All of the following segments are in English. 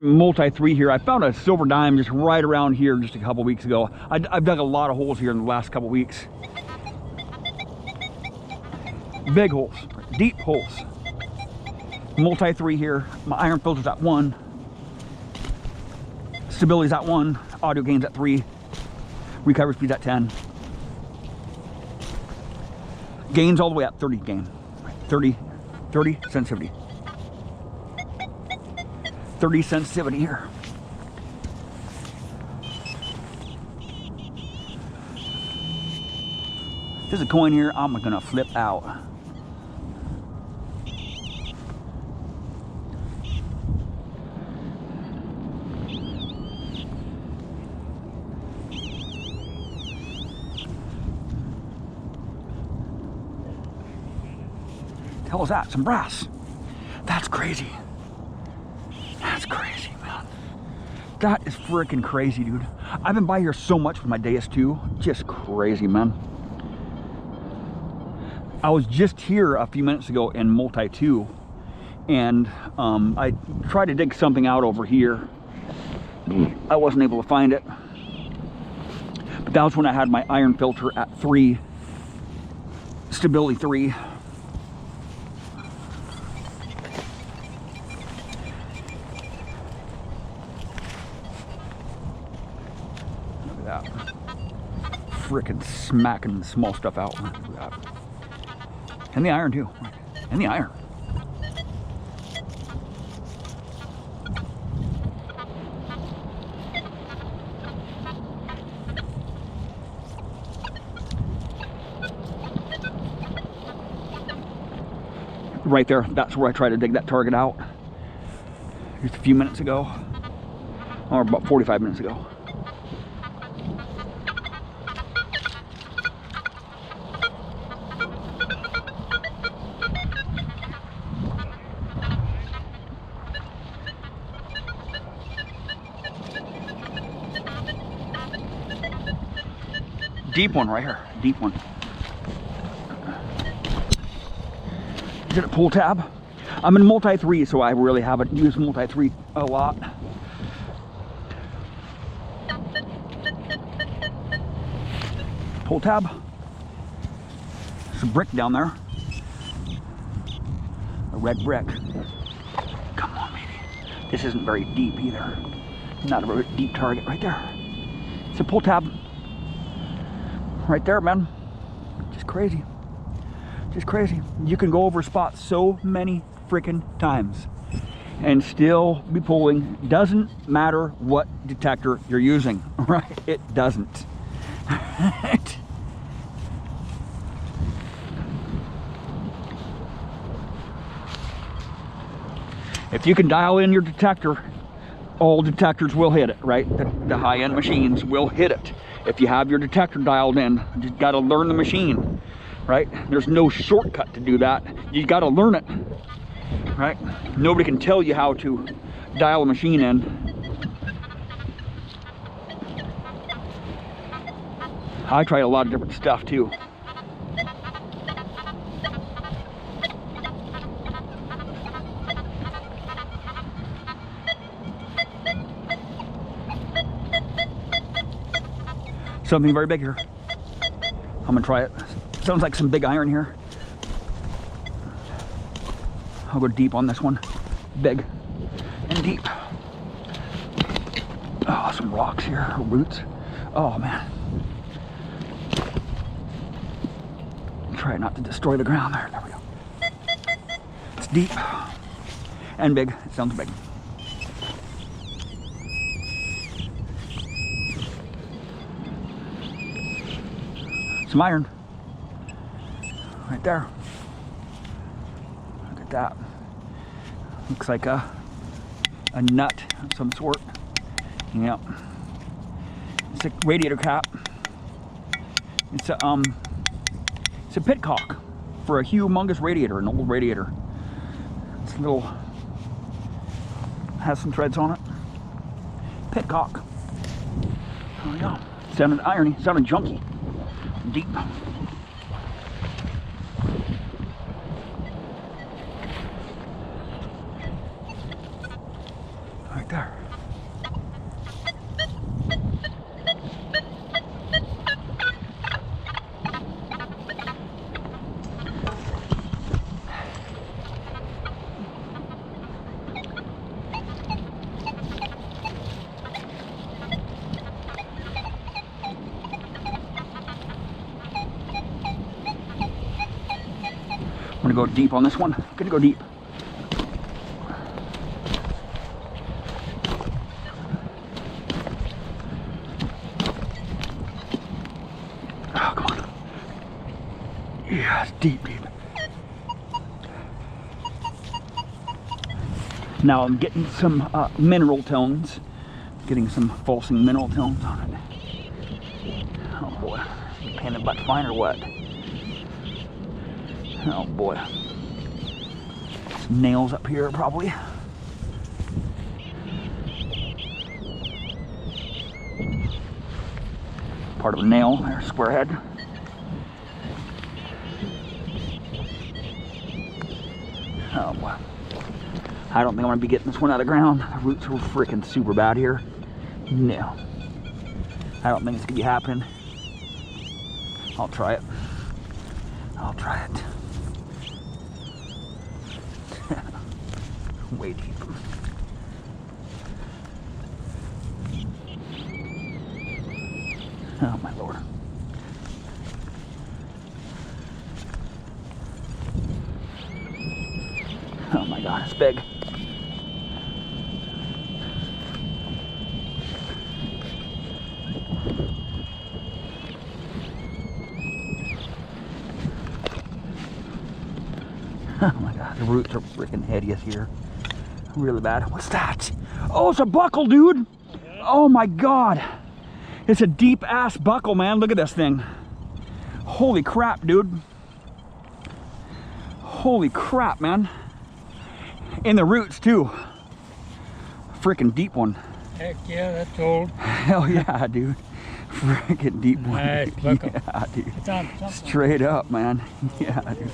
multi-3 here. I found a silver dime just right around here just a couple weeks ago. I've dug a lot of holes here in the last couple weeks. Big holes, deep holes. Multi-3 here. My iron filter's at 1. Stability's at 1. Audio gain's at 3. Recovery speed's at 10. Gain's all the way at 30 gain. 30 sensitivity. 30 sensitivity here. There's a coin here, I'm gonna flip out. The hell is that? Some brass. That's crazy. That's crazy, man. That is freaking crazy, dude. I've been by here so much with my DS2. Just crazy, man. I was just here a few minutes ago in multi-2, and I tried to dig something out over here. I wasn't able to find it. But that was when I had my iron filter at 3, stability 3. Frickin' smacking the small stuff out. And the iron too. And the iron. Right there, that's where I tried to dig that target out just a few minutes ago, or about 45 minutes ago. Deep one right here, deep one. Is it a pull tab? I'm in multi-3, so I really haven't used multi-3 a lot. Pull tab. There's a brick down there. A red brick. Come on, baby. This isn't very deep either. Not a very deep target right there. It's a pull tab. Right there, man. Just crazy. Just crazy. You can go over spots so many freaking times and still be pulling. Doesn't matter what detector you're using, right? It doesn't. If you can dial in your detector, all detectors will hit it, right? The high-end machines will hit it. If you have your detector dialed in, you just got to learn the machine, right? There's no shortcut to do that. You got to learn it, right? Nobody can tell you how to dial a machine in. I tried a lot of different stuff too. Something very big here. I'm gonna try it. Sounds like some big iron here. I'll go deep on this one. Big and deep. Oh, some rocks here, roots. Oh man. Try not to destroy the ground there. There we go. It's deep and big. It sounds big. Some iron right there. Look at that. Looks like a nut of some sort. Yep. It's a radiator cap. It's a pitcock for a humongous radiator, an old radiator. It's a little, has some threads on it. Pitcock. There we go. Sounded irony, sounded junky. Deep. Right there. I'm gonna go deep on this one. I'm gonna go deep. Oh, come on. Yeah, it's deep, deep. Now I'm getting some mineral tones. Getting some pulsing mineral tones on it. Oh boy. Pain in the butt fine or what? Oh boy. Some nails up here probably. Part of a nail there, square head. Oh boy. I don't think I'm gonna be getting this one out of the ground. The roots are freaking super bad here. No. I don't think it's gonna be happening. I'll try it. I'll try it. Way deep. Oh my lord. Oh my god, it's big. Oh my god, the roots are freaking hideous here. Really bad. What's that? Oh, it's a buckle, dude. Oh my god. It's a deep ass buckle, man. Look at this thing. Holy crap, dude. Holy crap, man. In the roots too. Freaking deep one. Heck yeah, that's old. Hell yeah, dude. Freaking deep one. Nice buckle. Yeah, dude. It's on Straight up, man. Yeah, dude.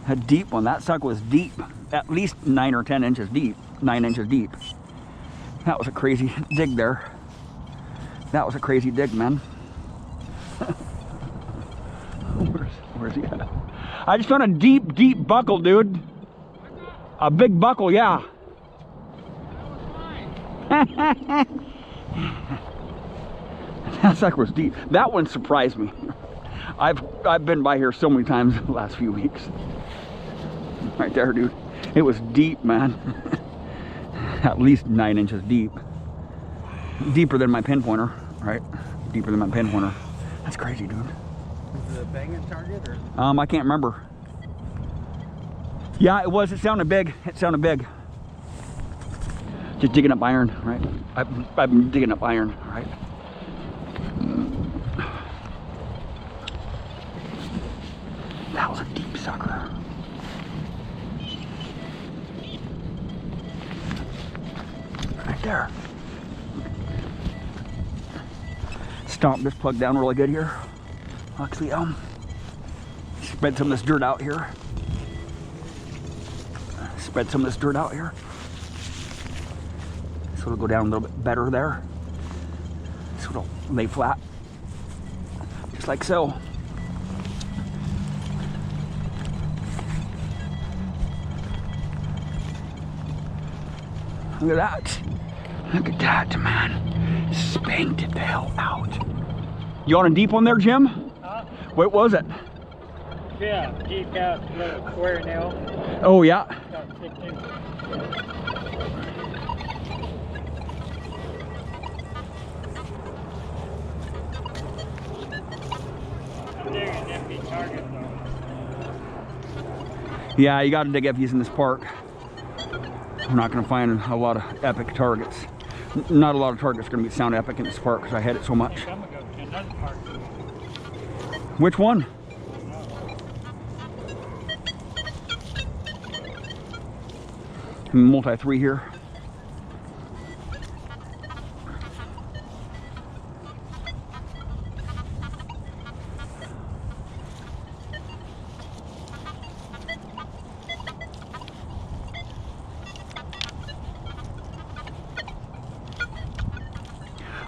A deep one. That sucker was deep. At least 9 or 10 inches deep. 9 inches deep. That was a crazy dig there. That was a crazy dig, man. Where's he at? I just found a deep, deep buckle, dude. A big buckle, yeah. That sucker was deep. That one surprised me. I've been by here so many times the last few weeks. Right there, dude. It was deep, man. At least 9 inches deep. Deeper than my pinpointer, right? Deeper than my pinpointer. That's crazy, dude. Is it a banging target or? I can't remember. Yeah, it was. It sounded big. It sounded big. Just digging up iron, right? I've been digging up iron, right? That was a deep sucker. Right there. Stomp this plug down really good here. Actually, spread some of this dirt out here. Spread some of this dirt out here. So it'll go down a little bit better there. So it'll lay flat. Just like so. Look at that. Look at that, man. Spanked it the hell out. You on a deep one there, Jim? Huh? What was it? Yeah, deep out, little square nail. Oh, yeah. About 15. I'm digging an empty target though. Yeah, you got to dig effies in this park. We're not going to find a lot of epic targets. Not a lot of targets are going to sound epic in this park because I had it so much. I'm gonna go to another park. Which one? Multi 3 here.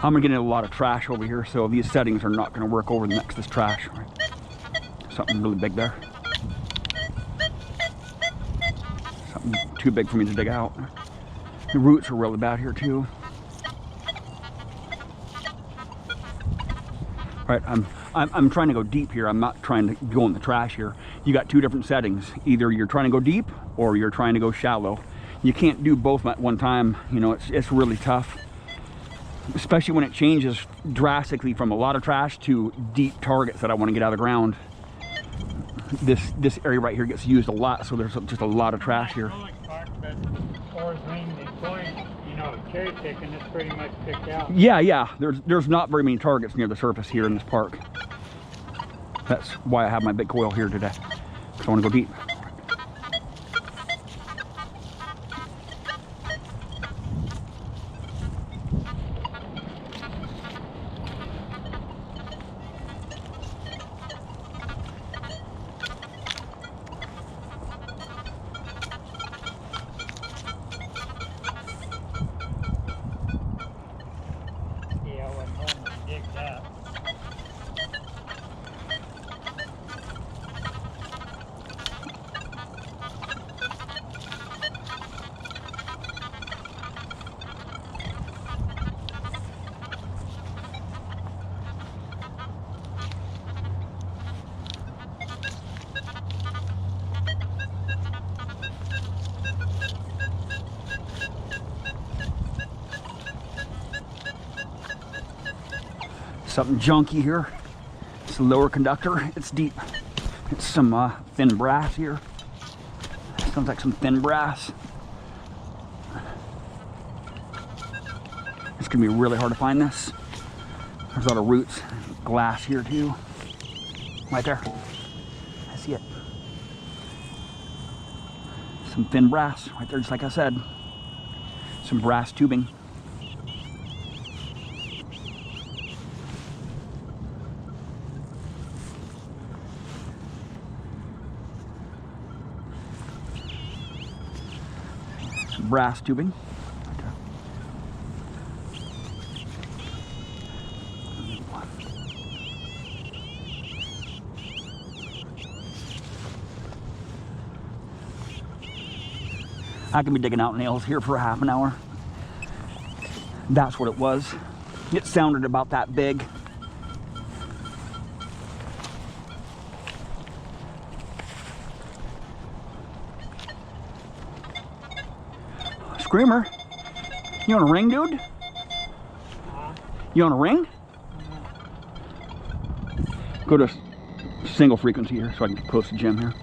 I'm gonna get in a lot of trash over here, so these settings are not gonna work over next to this trash. Right? Something really big there. Something too big for me to dig out. The roots are really bad here too. Right, I'm trying to go deep here. I'm not trying to go in the trash here. You got two different settings. Either you're trying to go deep or you're trying to go shallow. You can't do both at one time. You know, it's really tough, especially when it changes drastically from a lot of trash to deep targets that I want to get out of the ground. This area right here gets used a lot, so there's just a lot of trash here. You know, cherry picking is pretty much picked out. Yeah. There's not very many targets near the surface here in this park. That's why I have my big coil here today, because I want to go deep. Something junky here. It's a lower conductor. It's deep. It's some thin brass here. Sounds like some thin brass. It's gonna be really hard to find this. There's a lot of roots, glass here too. Right there. I see it. Some thin brass right there, just like I said. Some brass tubing. Brass tubing. I can be digging out nails here for half an hour. That's what it was. It sounded about that big. Screamer, you on a ring, dude? You on a ring? Go to single frequency here so I can get close to Jim here.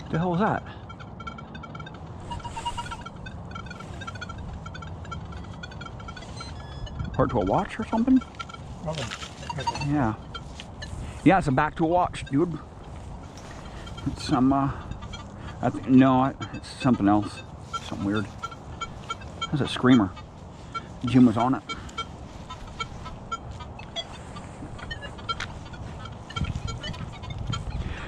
What the hell was that? Part to a watch or something? Yeah. Yeah, it's a back to a watch, dude. It's some, no, it's something else. Something weird. That's a screamer. Jim was on it.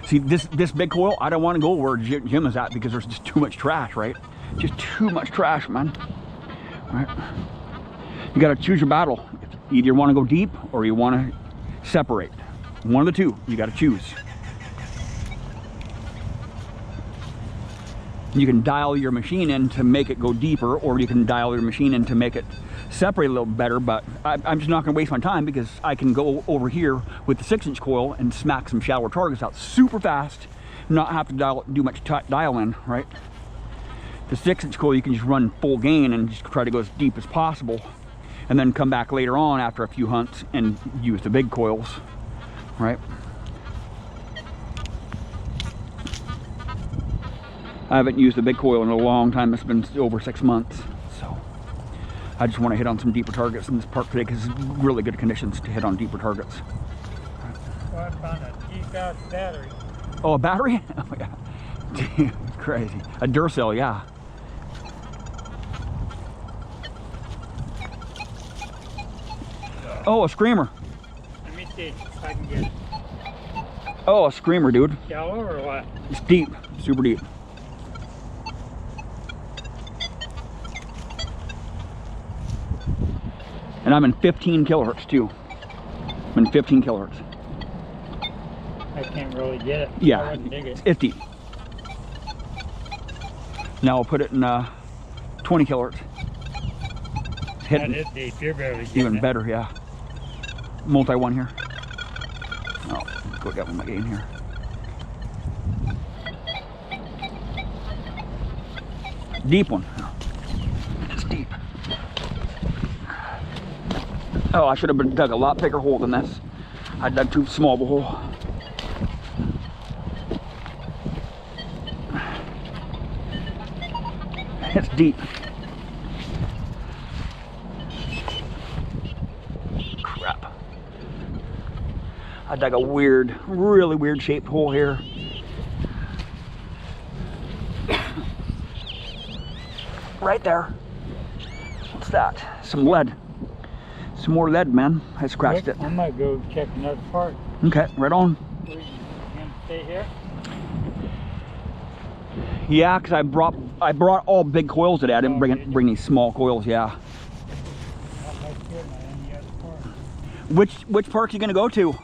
See, this big coil, I don't want to go where Jim is at because there's just too much trash, right? Just too much trash, man. All right. You got to choose your battle. Either you want to go deep or you want to separate. One of the two, you got to choose. You can dial your machine in to make it go deeper, or you can dial your machine in to make it separate a little better, but I'm just not going to waste my time because I can go over here with the 6-inch coil and smack some shallower targets out super fast, not have to do much dial in, right? The 6-inch coil, you can just run full gain and just try to go as deep as possible, and then come back later on after a few hunts and use the big coils, right? I haven't used the big coil in a long time. It's been over 6 months, so I just want to hit on some deeper targets in this park today because it's really good conditions to hit on deeper targets. Well, I found a geeked out battery. Oh, a battery? Oh yeah, dude, crazy. A Duracell, yeah. Oh, a screamer. Let me see if I can get it. Oh, a screamer, dude. Shallow or what? It's deep, super deep. And I'm in 15 kilohertz too. I'm in 15 kilohertz. I can't really get it. Yeah, I wouldn't dig it. it's deep. Now I'll put it in 20 kilohertz. It's hitting. That is deep. You're barely getting Even it. better, yeah. Multi one here. Oh, go down with my gain here. Deep one. It's deep. Oh, I should have dug a lot bigger hole than this. I dug too small of a hole. It's deep. Crap. I dug a weird, really weird shaped hole here. Right there. What's that? Some lead. Some more lead, man. I scratched it. I might go check another part. Okay, right on. You gonna stay here? Yeah, because I brought all big coils today. I didn't bring any small coils. Yeah. Not much good, man. The other part. Which park you gonna go to?